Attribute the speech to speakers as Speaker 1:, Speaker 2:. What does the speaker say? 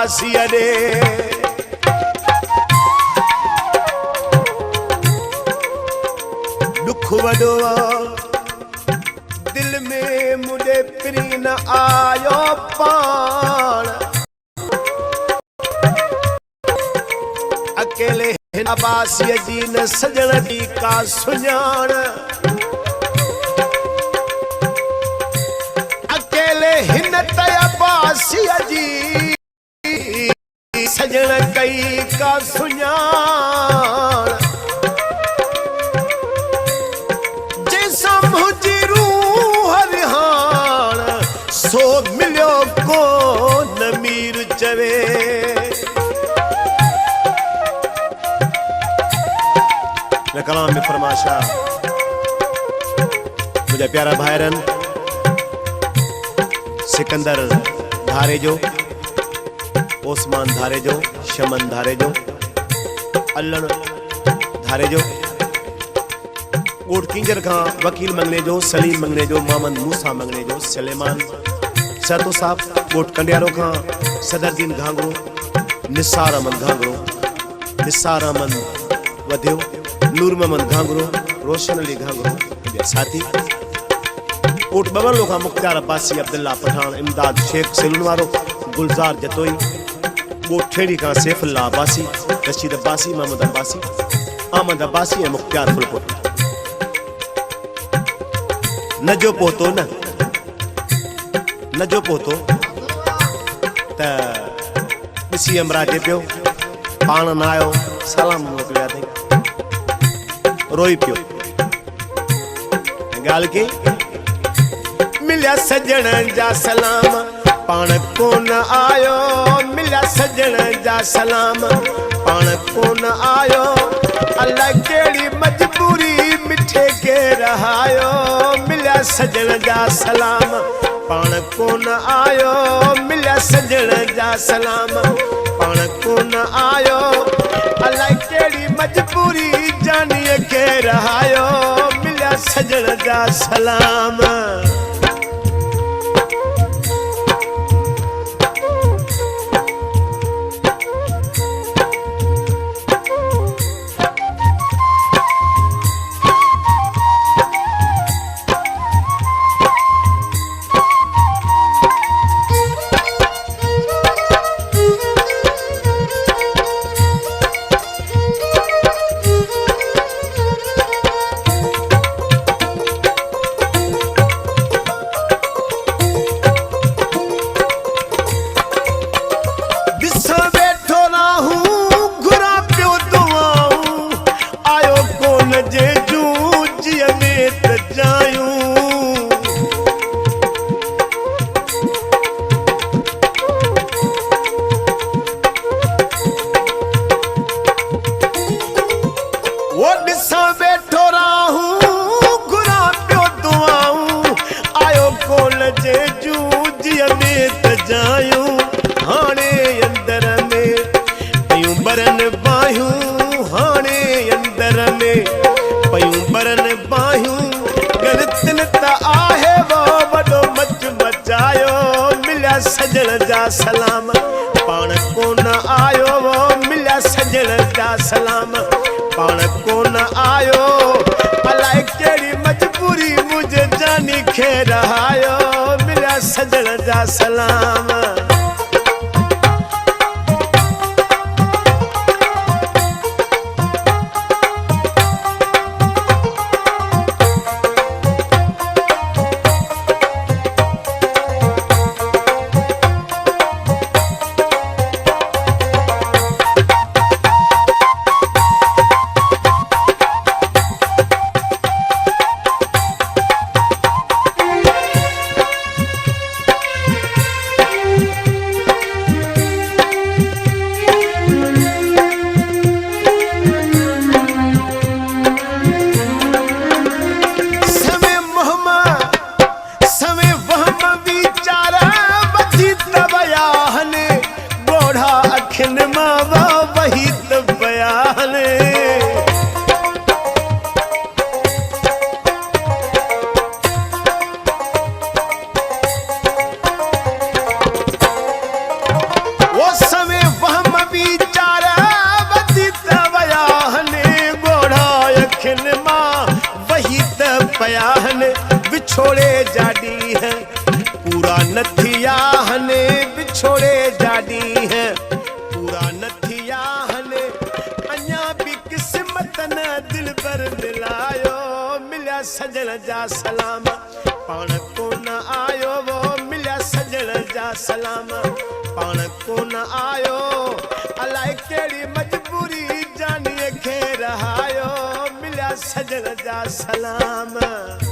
Speaker 1: अब्बासी रे दुख वडो दिल में मुझे प्री न आयो पान अकेले अब्बासी जी न सजण जी का सुञाण अकेले हिन त अब्बासी जी सजण कई का सुञाण जैसा मुझी रूह रिहान सो मिलियो को न मीर चवे कलाम में फरमाशा मुझे प्यारा भाईरन सिकंदर धारे जो ओस्मान धारे जो शमन धारे जो अल्लण धारे जो गोट किंजर खां वकील मंगने जो सलीम मंगने जो मोहम्मद मूसा मंगने जो सलेमान सतो साहब गोट कंडियारो खां सदरदीन घांगरो निसार अहमद घांगरो निसार अहमद वधियो नूर मोहम्मद घांगरो रोशन अली घांगरो साथी कोट बबर लोखा मुख्तार अब्बासी अब्दुल्ला पठान इमदाद शेख सिलनवारो गुलजार जतोई कोट ठेड़ी का सैफुल्ला अब्बासी रशीद अब्बासी मोहम्मद अब्बासी अहमद अब्बासी ऐं मुख्तार फुलपुर न जो पोतो न जो पोतो त ॾिसी अमराजे पियो पाण न आयो सलाम मोकिलिया अथई रोई पियो गाल के मिलिया सजण जा सलाम पाण कोन आयो मिलिया सजण जा सलाम पाण कोन आयो अल्लाह केड़ी मजबूरी मिठे के रहायो मिलिया सजण जा सलाम पाण कोन आयो मिलिया सजण जा सलाम पाण कोन आयो अल्लाह केड़ी मजबूरी जानिए के रहायो मिलिया सजण जा सलाम सजण जा सलाम पाण कोन आयो वो मिलिया सजण जा सलाम पाण कोन आयो अलाए केड़ी मजबूरी मुझे जानी खे रहायो मिलिया सजण जा सलाम पया हने विछोड़े जाडी है, पूरा नथिया हने विछोड़े जाडी है, पूरा नथिया हने अञा भी किस्मत न दिल पर मिलायो, मिलिया सजण जा सलाम पाण को न आयो, वो मिलिया सजण जा सलाम पाण को न आयो, अलाए केड़ी मजबूरी जानिए खे रहायो, मिलिया सजण जा सलाम।